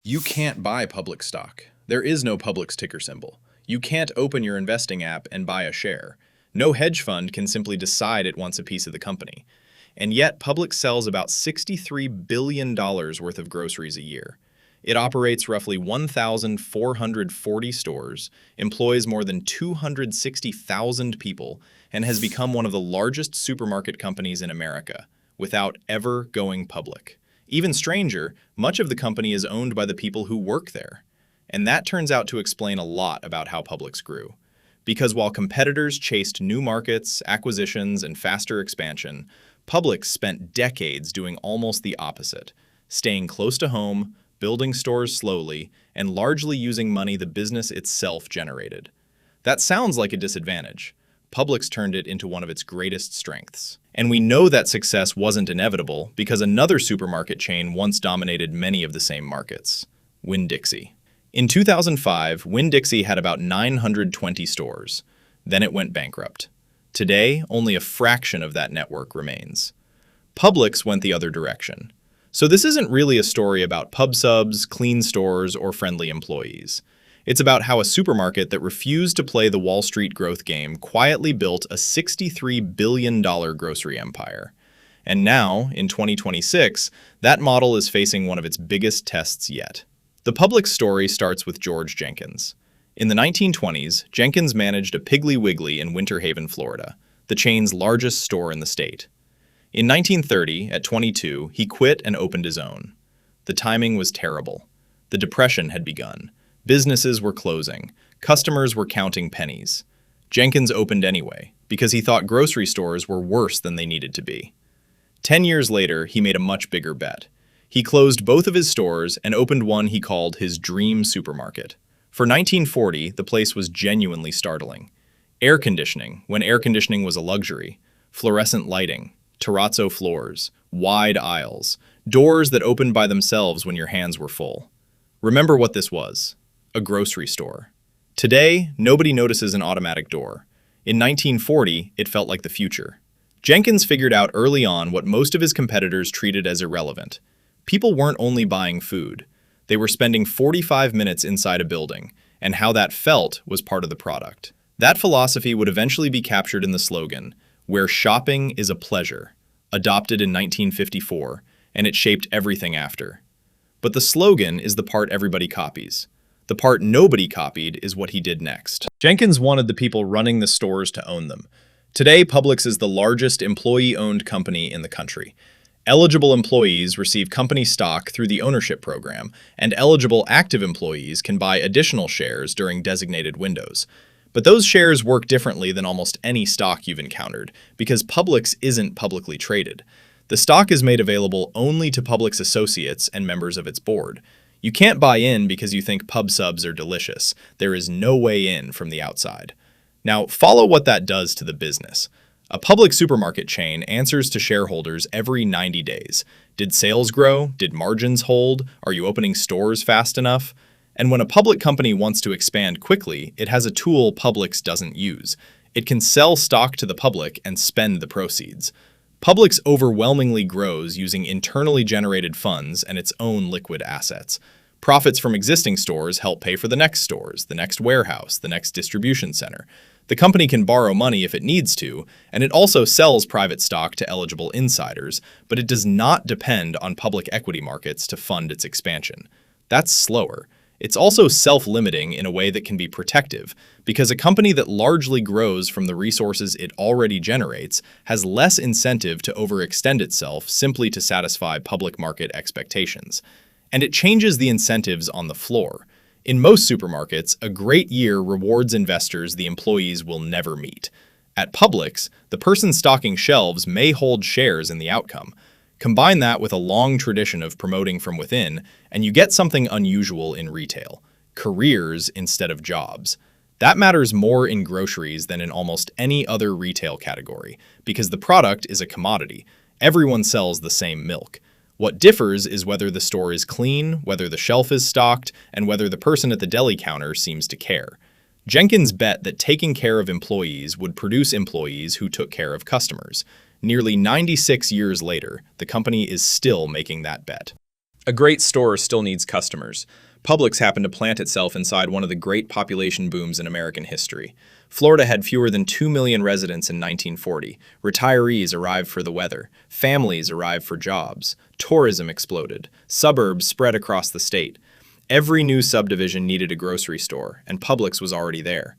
You can't buy Publix stock. There is no Publix ticker symbol. You can't open your investing app and buy a share. No hedge fund can simply decide it wants a piece of the company. And yet, Publix sells about $63 billion worth of groceries a year. It operates roughly 1,440 stores, employs more than 260,000 people, and has become one of the largest supermarket companies in America, without ever going public. Even stranger, much of the company is owned by the people who work there. And that turns out to explain a lot about how Publix grew. Because while competitors chased new markets, acquisitions, and faster expansion, Publix spent decades doing almost the opposite, staying close to home, building stores slowly, and largely using money the business itself generated. That sounds like a disadvantage. Publix turned it into one of its greatest strengths. And we know that success wasn't inevitable because another supermarket chain once dominated many of the same markets, Winn-Dixie. In 2005, Winn-Dixie had about 920 stores. Then it went bankrupt. Today, only a fraction of that network remains. Publix went the other direction. So this isn't really a story about pub subs, clean stores, or friendly employees. It's about how a supermarket that refused to play the Wall Street growth game quietly built a $63 billion grocery empire. And now, in 2026, that model is facing one of its biggest tests yet. The Publix story starts with George Jenkins. In the 1920s, Jenkins managed a Piggly Wiggly in Winter Haven, Florida, the chain's largest store in the state. In 1930, at 22, he quit and opened his own. The timing was terrible. The Depression had begun. Businesses were closing. Customers were counting pennies. Jenkins opened anyway, because he thought grocery stores were worse than they needed to be. 10 years later, he made a much bigger bet. He closed both of his stores and opened one he called his dream supermarket. For 1940, the place was genuinely startling. Air conditioning, when air conditioning was a luxury. Fluorescent lighting. Terrazzo floors. Wide aisles. Doors that opened by themselves when your hands were full. Remember what this was. A grocery store. Today, nobody notices an automatic door. In 1940, it felt like the future. Jenkins figured out early on what most of his competitors treated as irrelevant. People weren't only buying food. They were spending 45 minutes inside a building, and how that felt was part of the product. That philosophy would eventually be captured in the slogan, "Where shopping is a pleasure," adopted in 1954, and it shaped everything after. But the slogan is the part everybody copies. The part nobody copied is what he did next. Jenkins wanted the people running the stores to own them. Today, Publix is the largest employee-owned company in the country. Eligible employees receive company stock through the ownership program, and eligible active employees can buy additional shares during designated windows. But those shares work differently than almost any stock you've encountered, because Publix isn't publicly traded. The stock is made available only to Publix associates and members of its board. You can't buy in because you think pub subs are delicious. There is no way in from the outside. Now, follow what that does to the business. A public supermarket chain answers to shareholders every 90 days. Did sales grow? Did margins hold? Are you opening stores fast enough? And when a public company wants to expand quickly, it has a tool Publix doesn't use. It can sell stock to the public and spend the proceeds. Publix overwhelmingly grows using internally generated funds and its own liquid assets. Profits from existing stores help pay for the next stores, the next warehouse, the next distribution center. The company can borrow money if it needs to, and it also sells private stock to eligible insiders, but it does not depend on public equity markets to fund its expansion. That's slower. It's also self-limiting in a way that can be protective, because a company that largely grows from the resources it already generates has less incentive to overextend itself simply to satisfy public market expectations. And it changes the incentives on the floor. In most supermarkets, a great year rewards investors the employees will never meet. At Publix, the person stocking shelves may hold shares in the outcome. Combine that with a long tradition of promoting from within, and you get something unusual in retail: careers instead of jobs. That matters more in groceries than in almost any other retail category, because the product is a commodity. Everyone sells the same milk. What differs is whether the store is clean, whether the shelf is stocked, and whether the person at the deli counter seems to care. Jenkins bet that taking care of employees would produce employees who took care of customers. Nearly 96 years later, the company is still making that bet. A great store still needs customers. Publix happened to plant itself inside one of the great population booms in American history. Florida had fewer than 2 million residents in 1940. Retirees arrived for the weather. Families arrived for jobs. Tourism exploded. Suburbs spread across the state. Every new subdivision needed a grocery store, and Publix was already there.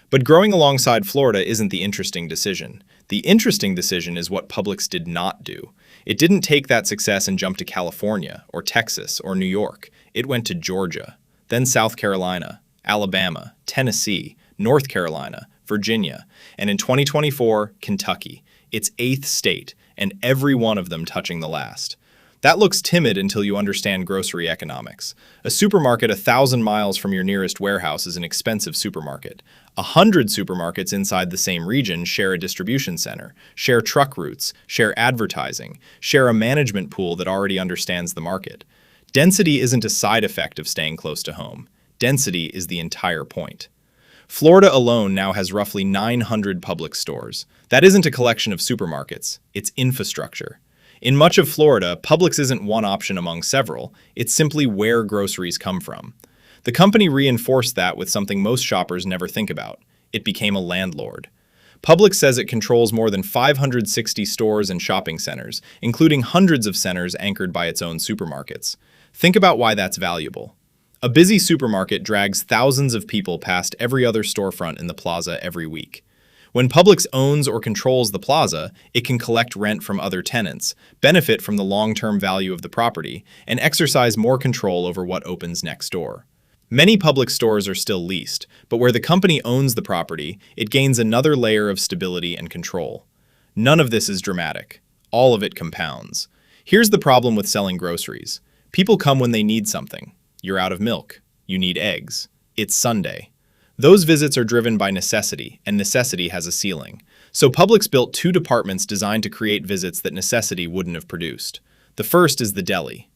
But growing alongside Florida isn't the interesting decision. The interesting decision is what Publix did not do. It didn't take that success and jump to California, or Texas, or New York. It went to Georgia, then South Carolina, Alabama, Tennessee, North Carolina, Virginia, and in 2024, Kentucky, its 8th state, and every one of them touching the last. That looks timid until you understand grocery economics. A supermarket 1,000 miles from your nearest warehouse is an expensive supermarket. 100 supermarkets inside the same region share a distribution center, share truck routes, share advertising, share a management pool that already understands the market. Density isn't a side effect of staying close to home. Density is the entire point. Florida alone now has roughly 900 Publix stores. That isn't a collection of supermarkets, it's infrastructure. In much of Florida, Publix isn't one option among several, it's simply where groceries come from. The company reinforced that with something most shoppers never think about. It became a landlord. Publix says it controls more than 560 stores and shopping centers, including hundreds of centers anchored by its own supermarkets. Think about why that's valuable. A busy supermarket drags thousands of people past every other storefront in the plaza every week. When Publix owns or controls the plaza, it can collect rent from other tenants, benefit from the long-term value of the property, and exercise more control over what opens next door. Many Publix stores are still leased, but where the company owns the property, it gains another layer of stability and control. None of this is dramatic. All of it compounds. Here's the problem with selling groceries. People come when they need something. You're out of milk. You need eggs. It's Sunday. Those visits are driven by necessity, and necessity has a ceiling. So Publix built 2 departments designed to create visits that necessity wouldn't have produced. The first is the deli.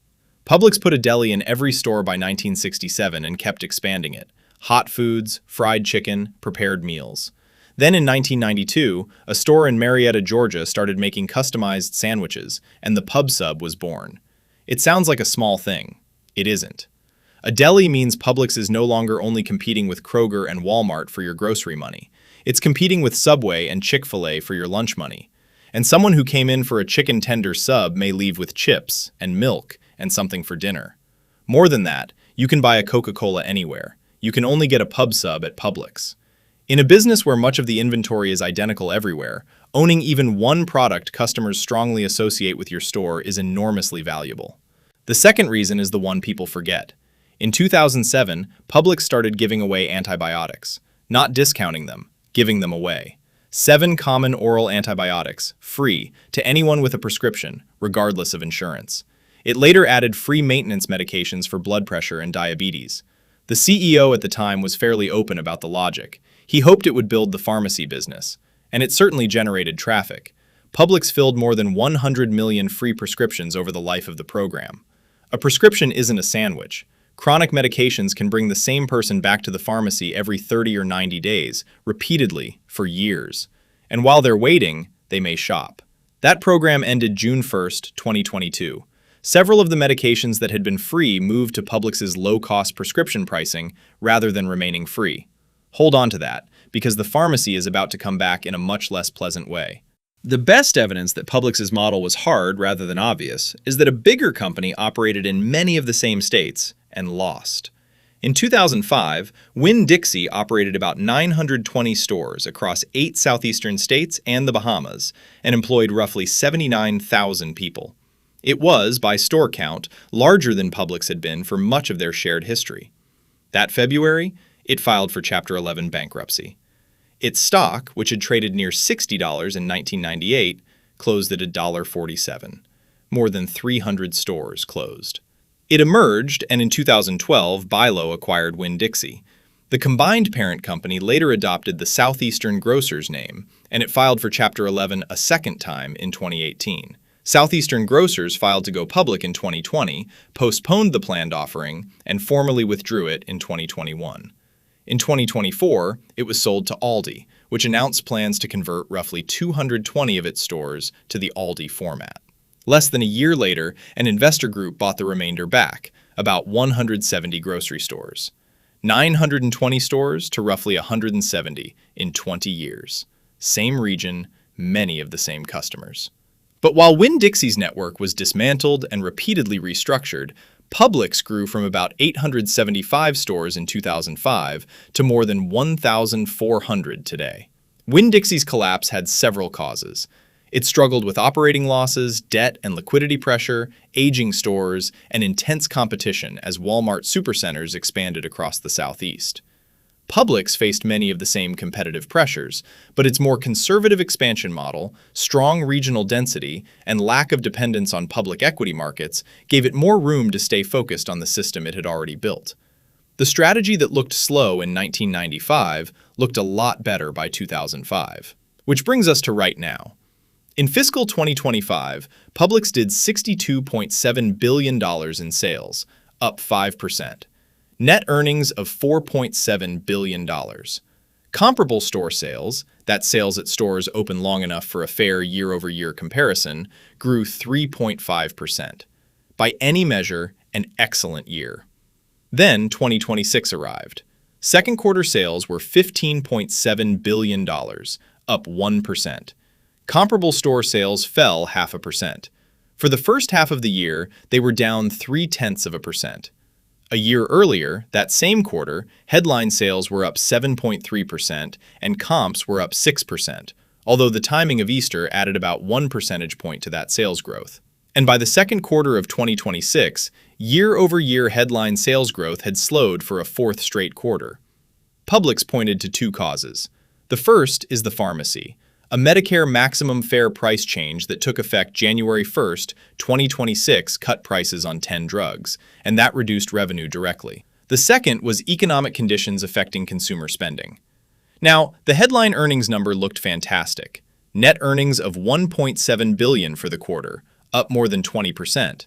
Publix put a deli in every store by 1967 and kept expanding it. Hot foods, fried chicken, prepared meals. Then in 1992, a store in Marietta, Georgia started making customized sandwiches, and the Pub Sub was born. It sounds like a small thing. It isn't. A deli means Publix is no longer only competing with Kroger and Walmart for your grocery money. It's competing with Subway and Chick-fil-A for your lunch money. And someone who came in for a chicken tender sub may leave with chips and milk and something for dinner. More than that, you can buy a Coca-Cola anywhere. You can only get a Pub Sub at Publix. In a business where much of the inventory is identical everywhere, owning even one product customers strongly associate with your store is enormously valuable. The second reason is the one people forget. In 2007, Publix started giving away antibiotics, not discounting them, giving them away. 7 common oral antibiotics, free, to anyone with a prescription, regardless of insurance. It later added free maintenance medications for blood pressure and diabetes. The CEO at the time was fairly open about the logic. He hoped it would build the pharmacy business, and it certainly generated traffic. Publix filled more than 100 million free prescriptions over the life of the program. A prescription isn't a sandwich. Chronic medications can bring the same person back to the pharmacy every 30 or 90 days, repeatedly, for years. And while they're waiting, they may shop. That program ended June 1, 2022. Several of the medications that had been free moved to Publix's low-cost prescription pricing rather than remaining free. Hold on to that, because the pharmacy is about to come back in a much less pleasant way. The best evidence that Publix's model was hard rather than obvious is that a bigger company operated in many of the same states and lost. In 2005, Winn-Dixie operated about 920 stores across 8 southeastern states and the Bahamas and employed roughly 79,000 people. It was, by store count, larger than Publix had been for much of their shared history. That February, it filed for Chapter 11 bankruptcy. Its stock, which had traded near $60 in 1998, closed at $1.47. More than 300 stores closed. It emerged, and in 2012, Bilo acquired Winn-Dixie. The combined parent company later adopted the Southeastern Grocers name, and it filed for Chapter 11 a second time in 2018. Southeastern Grocers filed to go public in 2020, postponed the planned offering, and formally withdrew it in 2021. In 2024, it was sold to Aldi, which announced plans to convert roughly 220 of its stores to the Aldi format. Less than a year later, an investor group bought the remainder back, about 170 grocery stores. 920 stores to roughly 170 in 20 years. Same region, many of the same customers. But while Winn-Dixie's network was dismantled and repeatedly restructured, Publix grew from about 875 stores in 2005 to more than 1,400 today. Winn-Dixie's collapse had several causes. It struggled with operating losses, debt and liquidity pressure, aging stores, and intense competition as Walmart supercenters expanded across the Southeast. Publix faced many of the same competitive pressures, but its more conservative expansion model, strong regional density, and lack of dependence on public equity markets gave it more room to stay focused on the system it had already built. The strategy that looked slow in 1995 looked a lot better by 2005. Which brings us to right now. In fiscal 2025, Publix did $62.7 billion in sales, up 5%. Net earnings of $4.7 billion. Comparable store sales, that's sales at stores open long enough for a fair year-over-year comparison, grew 3.5%. By any measure, an excellent year. Then 2026 arrived. Second quarter sales were $15.7 billion, up 1%. Comparable store sales fell 0.5%. For the first half of the year, they were down 0.3%. A year earlier, that same quarter, headline sales were up 7.3% and comps were up 6%, although the timing of Easter added about 1 percentage point to that sales growth. And by the second quarter of 2026, year-over-year headline sales growth had slowed for a fourth straight quarter. Publix pointed to two causes. The first is the pharmacy, a Medicare maximum fair price change that took effect January 1, 2026 cut prices on 10 drugs, and that reduced revenue directly. The second was economic conditions affecting consumer spending. Now, the headline earnings number looked fantastic. Net earnings of $1.7 billion for the quarter, up more than 20%.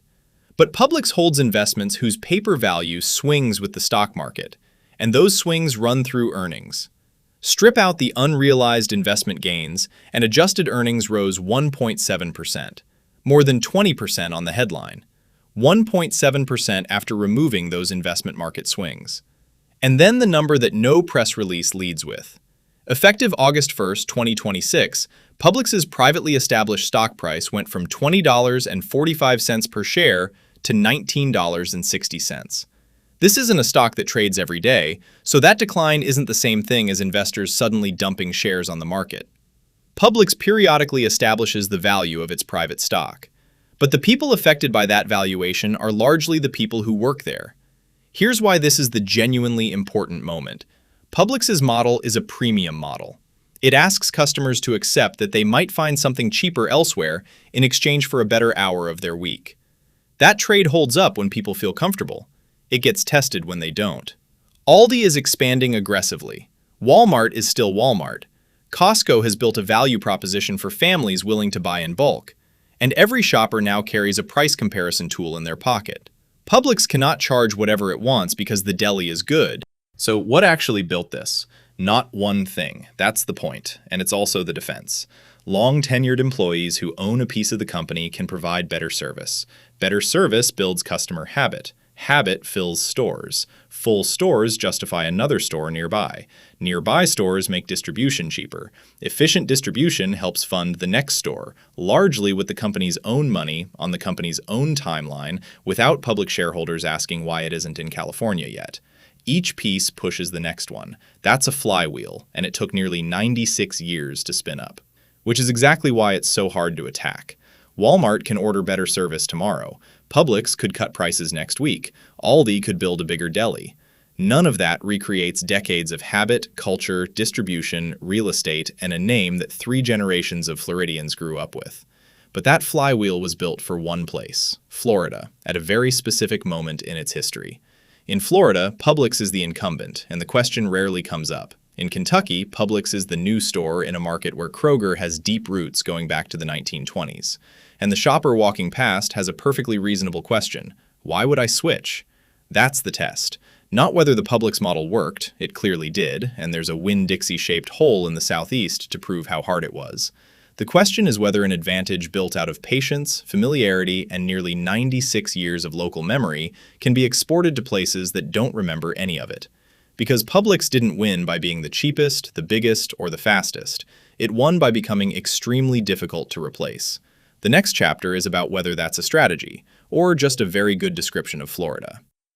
But Publix holds investments whose paper value swings with the stock market, and those swings run through earnings. Strip out the unrealized investment gains, and adjusted earnings rose 1.7%, more than 20% on the headline, 1.7% after removing those investment market swings. And then the number that no press release leads with. Effective August 1, 2026, Publix's privately established stock price went from $20.45 per share to $19.60. This isn't a stock that trades every day, so that decline isn't the same thing as investors suddenly dumping shares on the market. Publix periodically establishes the value of its private stock. But the people affected by that valuation are largely the people who work there. Here's why this is the genuinely important moment. Publix's model is a premium model. It asks customers to accept that they might find something cheaper elsewhere in exchange for a better hour of their week. That trade holds up when people feel comfortable. It gets tested when they don't. Aldi is expanding aggressively. Walmart is still Walmart. Costco has built a value proposition for families willing to buy in bulk. And every shopper now carries a price comparison tool in their pocket. Publix cannot charge whatever it wants because the deli is good. So what actually built this? Not one thing. That's the point. And it's also the defense. Long-tenured employees who own a piece of the company can provide better service. Better service builds customer habit. Habit fills stores. Full stores justify another store nearby. Nearby stores make distribution cheaper. Efficient distribution helps fund the next store, largely with the company's own money on the company's own timeline, without public shareholders asking why it isn't in California yet. Each piece pushes the next one. That's a flywheel, and it took nearly 96 years to spin up. Which is exactly why it's so hard to attack. Walmart can order better service tomorrow. Publix could cut prices next week. Aldi could build a bigger deli. None of that recreates decades of habit, culture, distribution, real estate, and a name that 3 generations of Floridians grew up with. But that flywheel was built for one place, Florida, at a very specific moment in its history. In Florida, Publix is the incumbent, and the question rarely comes up. In Kentucky, Publix is the new store in a market where Kroger has deep roots going back to the 1920s. And the shopper walking past has a perfectly reasonable question. Why would I switch? That's the test. Not whether the Publix model worked, it clearly did, and there's a Winn-Dixie shaped hole in the southeast to prove how hard it was. The question is whether an advantage built out of patience, familiarity, and nearly 96 years of local memory can be exported to places that don't remember any of it. Because Publix didn't win by being the cheapest, the biggest, or the fastest. It won by becoming extremely difficult to replace. The next chapter is about whether that's a strategy, or just a very good description of Florida.